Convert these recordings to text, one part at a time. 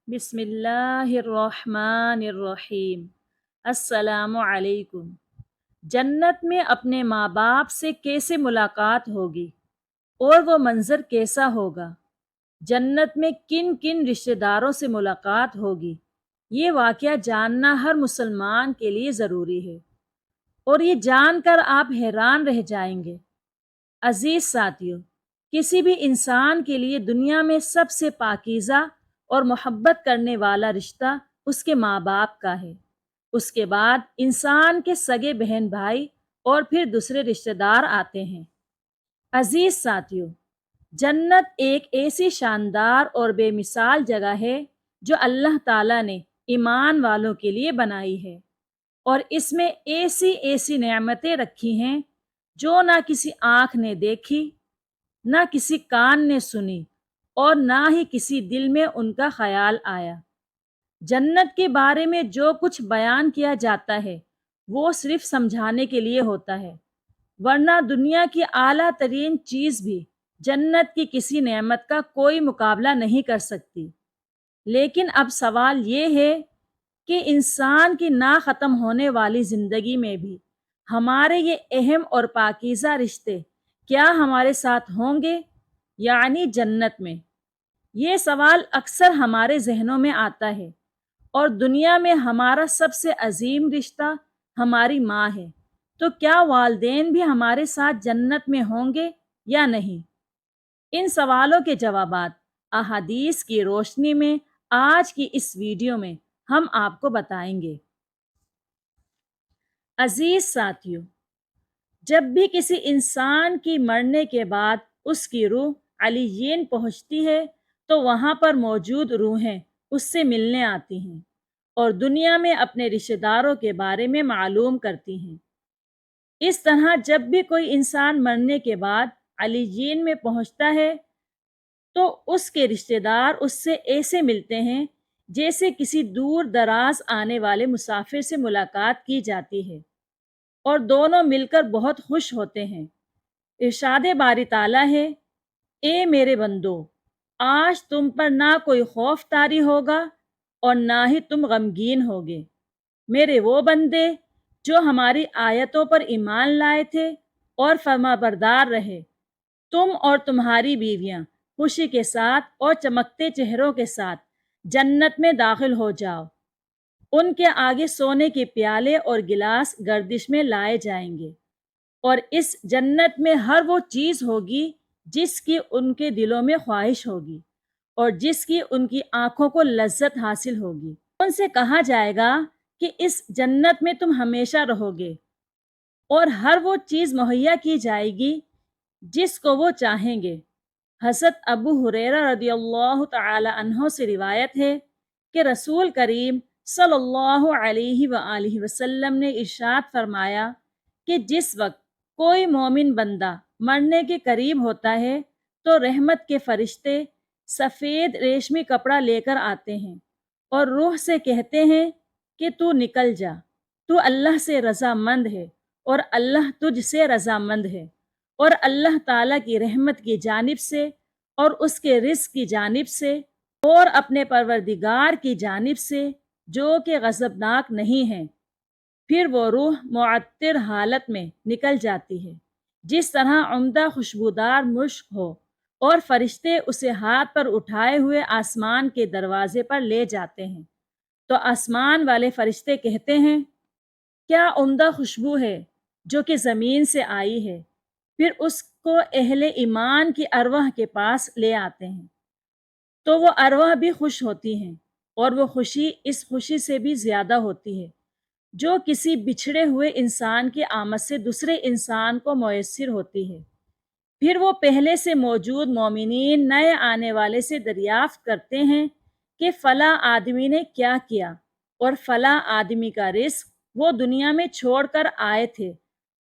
بسم اللہ الرحمن الرحیم۔ السلام علیکم۔ جنت میں اپنے ماں باپ سے کیسے ملاقات ہوگی اور وہ منظر کیسا ہوگا؟ جنت میں کن کن رشتہ داروں سے ملاقات ہوگی؟ یہ واقعہ جاننا ہر مسلمان کے لیے ضروری ہے، اور یہ جان کر آپ حیران رہ جائیں گے۔ عزیز ساتھیو، کسی بھی انسان کے لیے دنیا میں سب سے پاکیزہ اور محبت کرنے والا رشتہ اس کے ماں باپ کا ہے۔ اس کے بعد انسان کے سگے بہن بھائی اور پھر دوسرے رشتہ دار آتے ہیں۔ عزیز ساتھیو، جنت ایک ایسی شاندار اور بے مثال جگہ ہے جو اللہ تعالیٰ نے ایمان والوں کے لیے بنائی ہے، اور اس میں ایسی ایسی نعمتیں رکھی ہیں جو نہ کسی آنکھ نے دیکھی، نہ کسی کان نے سنی، اور نہ ہی کسی دل میں ان کا خیال آیا۔ جنت کے بارے میں جو کچھ بیان کیا جاتا ہے وہ صرف سمجھانے کے لیے ہوتا ہے، ورنہ دنیا کی اعلیٰ ترین چیز بھی جنت کی کسی نعمت کا کوئی مقابلہ نہیں کر سکتی۔ لیکن اب سوال یہ ہے کہ انسان کی نہ ختم ہونے والی زندگی میں بھی ہمارے یہ اہم اور پاکیزہ رشتے کیا ہمارے ساتھ ہوں گے، یعنی جنت میں؟ یہ سوال اکثر ہمارے ذہنوں میں آتا ہے، اور دنیا میں ہمارا سب سے عظیم رشتہ ہماری ماں ہے، تو کیا والدین بھی ہمارے ساتھ جنت میں ہوں گے یا نہیں؟ ان سوالوں کے جوابات احادیث کی روشنی میں آج کی اس ویڈیو میں ہم آپ کو بتائیں گے۔ عزیز ساتھیو، جب بھی کسی انسان کی مرنے کے بعد اس کی روح علیین پہنچتی ہے تو وہاں پر موجود روحیں اس سے ملنے آتی ہیں اور دنیا میں اپنے رشتہ داروں کے بارے میں معلوم کرتی ہیں۔ اس طرح جب بھی کوئی انسان مرنے کے بعد علیین میں پہنچتا ہے تو اس کے رشتہ دار اس سے ایسے ملتے ہیں جیسے کسی دور دراز آنے والے مسافر سے ملاقات کی جاتی ہے، اور دونوں مل کر بہت خوش ہوتے ہیں۔ ارشاد باری تعالیٰ ہے، اے میرے بندو، آج تم پر نہ کوئی خوف طاری ہوگا اور نہ ہی تم غمگین ہوگے، میرے وہ بندے جو ہماری آیتوں پر ایمان لائے تھے اور فرما بردار رہے۔ تم اور تمہاری بیویاں خوشی کے ساتھ اور چمکتے چہروں کے ساتھ جنت میں داخل ہو جاؤ۔ ان کے آگے سونے کے پیالے اور گلاس گردش میں لائے جائیں گے، اور اس جنت میں ہر وہ چیز ہوگی جس کی ان کے دلوں میں خواہش ہوگی اور جس کی ان کی آنکھوں کو لذت حاصل ہوگی۔ ان سے کہا جائے گا کہ اس جنت میں تم ہمیشہ رہو گے، اور ہر وہ چیز مہیا کی جائے گی جس کو وہ چاہیں گے۔ حضرت ابو ہریرہ رضی اللہ تعالی عنہ سے روایت ہے کہ رسول کریم صلی اللہ علیہ وآلہ وسلم نے ارشاد فرمایا کہ جس وقت کوئی مومن بندہ مرنے کے قریب ہوتا ہے تو رحمت کے فرشتے سفید ریشمی کپڑا لے کر آتے ہیں اور روح سے کہتے ہیں کہ تو نکل جا، تو اللہ سے رضامند ہے اور اللہ تجھ سے رضامند ہے، اور اللہ تعالیٰ کی رحمت کی جانب سے اور اس کے رزق کی جانب سے اور اپنے پروردگار کی جانب سے جو کہ غضبناک نہیں ہے۔ پھر وہ روح معطر حالت میں نکل جاتی ہے، جس طرح عمدہ خوشبودار مشک ہو، اور فرشتے اسے ہاتھ پر اٹھائے ہوئے آسمان کے دروازے پر لے جاتے ہیں۔ تو آسمان والے فرشتے کہتے ہیں، کیا عمدہ خوشبو ہے جو کہ زمین سے آئی ہے۔ پھر اس کو اہل ایمان کی ارواح کے پاس لے آتے ہیں، تو وہ ارواح بھی خوش ہوتی ہیں، اور وہ خوشی اس خوشی سے بھی زیادہ ہوتی ہے جو کسی بچھڑے ہوئے انسان کی آمد سے دوسرے انسان کو میسر ہوتی ہے۔ پھر وہ پہلے سے موجود مومنین نئے آنے والے سے دریافت کرتے ہیں کہ فلاں آدمی نے کیا کیا، اور فلاں آدمی کا رزق وہ دنیا میں چھوڑ کر آئے تھے،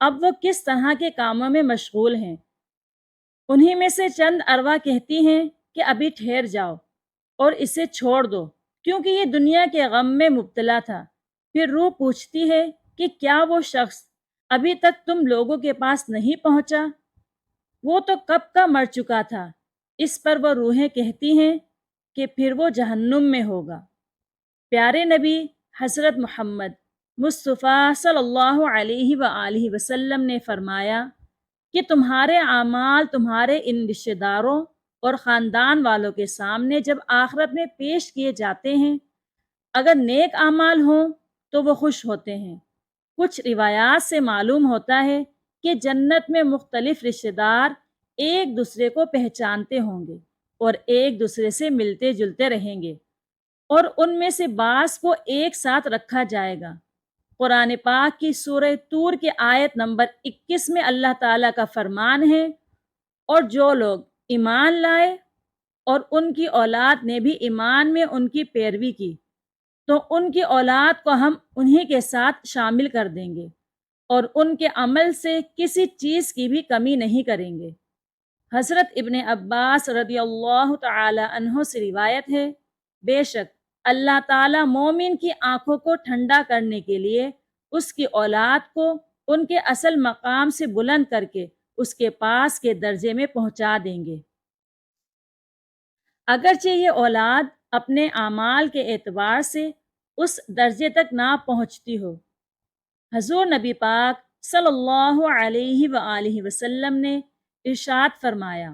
اب وہ کس طرح کے کاموں میں مشغول ہیں۔ انہی میں سے چند ارواح کہتی ہیں کہ ابھی ٹھہر جاؤ اور اسے چھوڑ دو، کیونکہ یہ دنیا کے غم میں مبتلا تھا۔ پھر روح پوچھتی ہے کہ کیا وہ شخص ابھی تک تم لوگوں کے پاس نہیں پہنچا؟ وہ تو کب کا مر چکا تھا۔ اس پر وہ روحیں کہتی ہیں کہ پھر وہ جہنم میں ہوگا۔ پیارے نبی حضرت محمد مصطفیٰ صلی اللہ علیہ وآلہ وسلم نے فرمایا کہ تمہارے اعمال تمہارے ان رشتہ داروں اور خاندان والوں کے سامنے جب آخرت میں پیش کیے جاتے ہیں، اگر نیک اعمال ہوں تو وہ خوش ہوتے ہیں۔ کچھ روایات سے معلوم ہوتا ہے کہ جنت میں مختلف رشتہ دار ایک دوسرے کو پہچانتے ہوں گے اور ایک دوسرے سے ملتے جلتے رہیں گے، اور ان میں سے بعض کو ایک ساتھ رکھا جائے گا۔ قرآن پاک کی سورہ طور کی آیت نمبر 21 میں اللہ تعالیٰ کا فرمان ہے، اور جو لوگ ایمان لائے اور ان کی اولاد نے بھی ایمان میں ان کی پیروی کی تو ان کی اولاد کو ہم انہی کے ساتھ شامل کر دیں گے اور ان کے عمل سے کسی چیز کی بھی کمی نہیں کریں گے۔ حضرت ابن عباس رضی اللہ تعالی عنہ سے روایت ہے، بے شک اللہ تعالیٰ مومن کی آنکھوں کو ٹھنڈا کرنے کے لیے اس کی اولاد کو ان کے اصل مقام سے بلند کر کے اس کے پاس کے درجے میں پہنچا دیں گے، اگرچہ یہ اولاد اپنے اعمال کے اعتبار سے اس درجے تک نہ پہنچتی ہو۔ حضور نبی پاک صلی اللہ علیہ وآلہ وسلم نے ارشاد فرمایا،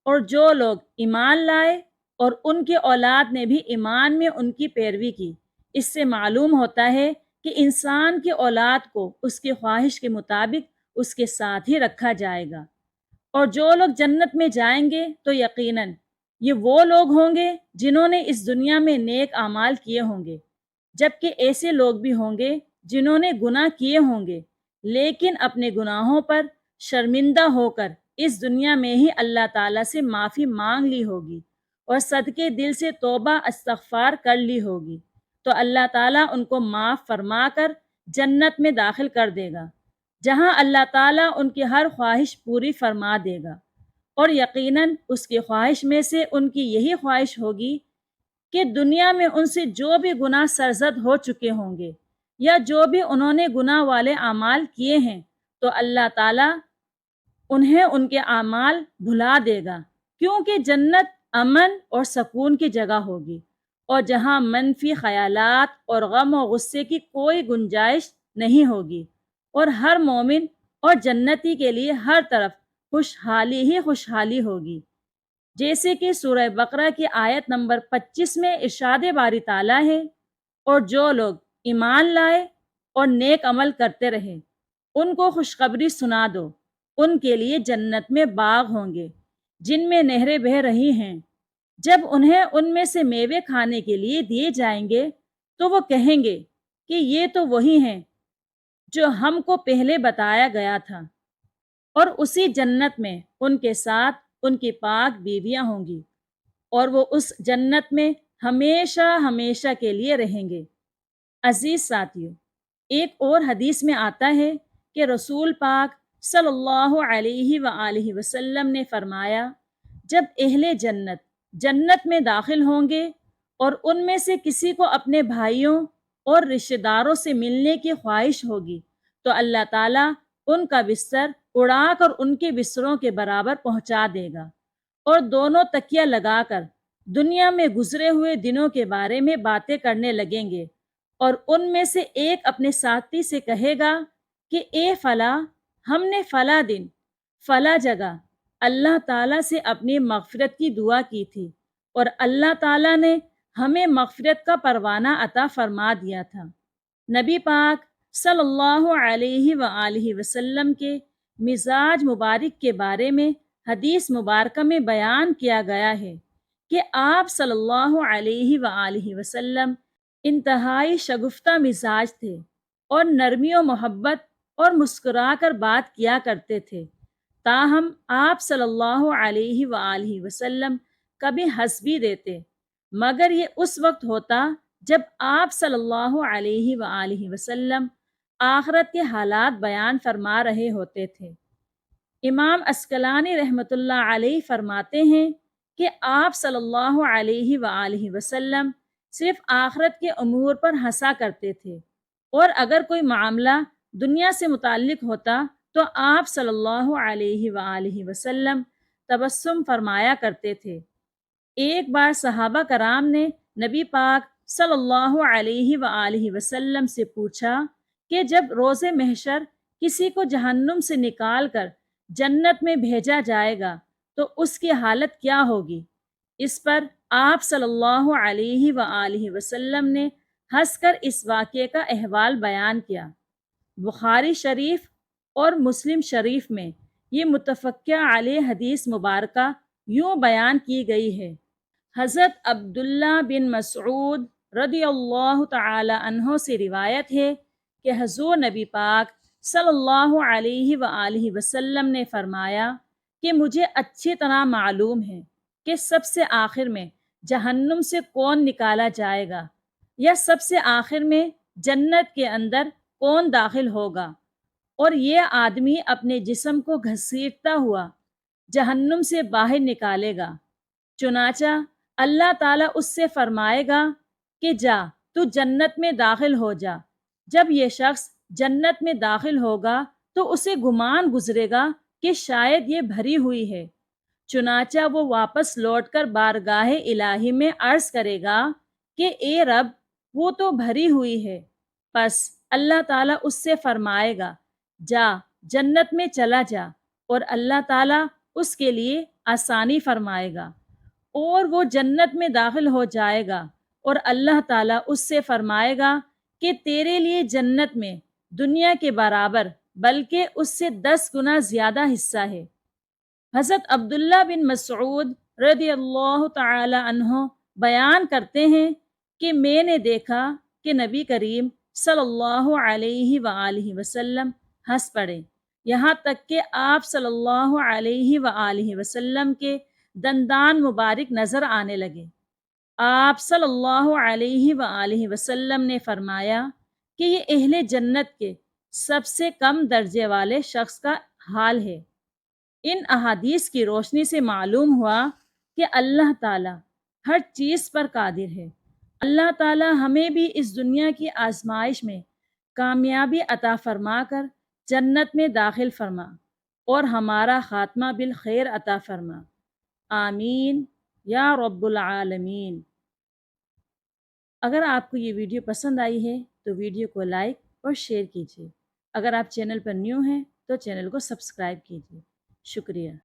اور جو لوگ ایمان لائے اور ان کی اولاد نے بھی ایمان میں ان کی پیروی کی، اس سے معلوم ہوتا ہے کہ انسان کی اولاد کو اس کی خواہش کے مطابق اس کے ساتھ ہی رکھا جائے گا۔ اور جو لوگ جنت میں جائیں گے تو یقیناً یہ وہ لوگ ہوں گے جنہوں نے اس دنیا میں نیک اعمال کیے ہوں گے، جبکہ ایسے لوگ بھی ہوں گے جنہوں نے گناہ کیے ہوں گے لیکن اپنے گناہوں پر شرمندہ ہو کر اس دنیا میں ہی اللہ تعالیٰ سے معافی مانگ لی ہوگی اور صدقے دل سے توبہ استغفار کر لی ہوگی، تو اللہ تعالیٰ ان کو معاف فرما کر جنت میں داخل کر دے گا، جہاں اللہ تعالیٰ ان کی ہر خواہش پوری فرما دے گا۔ اور یقیناً اس کی خواہش میں سے ان کی یہی خواہش ہوگی کہ دنیا میں ان سے جو بھی گناہ سرزد ہو چکے ہوں گے یا جو بھی انہوں نے گناہ والے اعمال کیے ہیں، تو اللہ تعالیٰ انہیں ان کے اعمال بھلا دے گا، کیونکہ جنت امن اور سکون کی جگہ ہوگی، اور جہاں منفی خیالات اور غم و غصے کی کوئی گنجائش نہیں ہوگی، اور ہر مومن اور جنتی کے لیے ہر طرف خوشحالی ہی خوشحالی ہوگی، جیسے کہ سورہ بقرہ کی آیت نمبر 25 میں ارشاد باری تعالیٰ ہے، اور جو لوگ ایمان لائے اور نیک عمل کرتے رہے ان کو خوشخبری سنا دو، ان کے لیے جنت میں باغ ہوں گے جن میں نہریں بہہ رہی ہیں، جب انہیں ان میں سے میوے کھانے کے لیے دیے جائیں گے تو وہ کہیں گے کہ یہ تو وہی ہیں جو ہم کو پہلے بتایا گیا تھا، اور اسی جنت میں ان کے ساتھ ان کی پاک بیویاں ہوں گی، اور وہ اس جنت میں ہمیشہ ہمیشہ کے لیے رہیں گے۔ عزیز ساتھیو، ایک اور حدیث میں آتا ہے کہ رسول پاک صلی اللہ علیہ وآلہ وسلم نے فرمایا، جب اہل جنت جنت میں داخل ہوں گے اور ان میں سے کسی کو اپنے بھائیوں اور رشتہ داروں سے ملنے کی خواہش ہوگی تو اللہ تعالیٰ ان کا بستر اڑا کر ان کے بستروں کے برابر پہنچا دے گا، اور دونوں تکیہ لگا کر دنیا میں گزرے ہوئے دنوں کے بارے میں باتیں کرنے لگیں گے، اور ان میں سے ایک اپنے ساتھی سے کہے گا کہ اے فلاں، ہم نے فلاں دن فلاں جگہ اللہ تعالیٰ سے اپنی مغفرت کی دعا کی تھی، اور اللہ تعالیٰ نے ہمیں مغفرت کا پروانہ عطا فرما دیا تھا۔ نبی پاک صلی اللہ علیہ وآلہ وسلم کے مزاج مبارک کے بارے میں حدیث مبارکہ میں بیان کیا گیا ہے کہ آپ صلی اللہ علیہ وآلہ وسلم انتہائی شگفتہ مزاج تھے اور نرمی و محبت اور مسکرا کر بات کیا کرتے تھے، تاہم آپ صلی اللہ علیہ وآلہ وسلم کبھی ہنس بھی دیتے، مگر یہ اس وقت ہوتا جب آپ صلی اللہ علیہ وآلہ وسلم آخرت کے حالات بیان فرما رہے ہوتے تھے۔ امام عسقلانی رحمۃ اللہ علیہ فرماتے ہیں کہ آپ صلی اللہ علیہ وآلہ وسلم صرف آخرت کے امور پر ہنسا کرتے تھے، اور اگر کوئی معاملہ دنیا سے متعلق ہوتا تو آپ صلی اللہ علیہ وآلہ وسلم تبسم فرمایا کرتے تھے۔ ایک بار صحابہ کرام نے نبی پاک صلی اللہ علیہ وآلہ وسلم سے پوچھا کہ جب روز محشر کسی کو جہنم سے نکال کر جنت میں بھیجا جائے گا تو اس کی حالت کیا ہوگی؟ اس پر آپ صلی اللہ علیہ وآلہ وسلم نے ہنس کر اس واقعے کا احوال بیان کیا۔ بخاری شریف اور مسلم شریف میں یہ متفقہ علیہ حدیث مبارکہ یوں بیان کی گئی ہے۔ حضرت عبداللہ بن مسعود رضی اللہ تعالی عنہ سے روایت ہے کہ حضور نبی پاک صلی اللہ علیہ وآلہ وسلم نے فرمایا کہ مجھے اچھی طرح معلوم ہے کہ سب سے آخر میں جہنم سے کون نکالا جائے گا یا سب سے آخر میں جنت کے اندر کون داخل ہوگا، اور یہ آدمی اپنے جسم کو گھسیٹتا ہوا جہنم سے باہر نکالے گا۔ چنانچہ اللہ تعالیٰ اس سے فرمائے گا کہ جا تو جنت میں داخل ہو جا۔ جب یہ شخص جنت میں داخل ہوگا تو اسے گمان گزرے گا کہ شاید یہ بھری ہوئی ہے، چنانچہ وہ واپس لوٹ کر بارگاہ الہی میں عرض کرے گا کہ اے رب وہ تو بھری ہوئی ہے۔ پس اللہ تعالیٰ اس سے فرمائے گا جا جنت میں چلا جا، اور اللہ تعالیٰ اس کے لیے آسانی فرمائے گا اور وہ جنت میں داخل ہو جائے گا، اور اللہ تعالیٰ اس سے فرمائے گا کہ تیرے لیے جنت میں دنیا کے برابر بلکہ اس سے 10 گنا زیادہ حصہ ہے۔ حضرت عبداللہ بن مسعود رضی اللہ تعالی عنہ بیان کرتے ہیں کہ میں نے دیکھا کہ نبی کریم صلی اللہ علیہ وآلہ وسلم ہنس پڑے، یہاں تک کہ آپ صلی اللہ علیہ وآلہ وسلم کے دندان مبارک نظر آنے لگے۔ آپ صلی اللہ علیہ وآلہ وسلم نے فرمایا کہ یہ اہل جنت کے سب سے کم درجے والے شخص کا حال ہے۔ ان احادیث کی روشنی سے معلوم ہوا کہ اللہ تعالیٰ ہر چیز پر قادر ہے۔ اللہ تعالیٰ ہمیں بھی اس دنیا کی آزمائش میں کامیابی عطا فرما کر جنت میں داخل فرما، اور ہمارا خاتمہ بالخیر عطا فرما، آمین یا رب العالمین۔ اگر آپ کو یہ ویڈیو پسند آئی ہے تو ویڈیو کو لائک اور شیئر کیجیے۔ اگر آپ چینل پر نیو ہیں تو چینل کو سبسکرائب کیجیے۔ شکریہ۔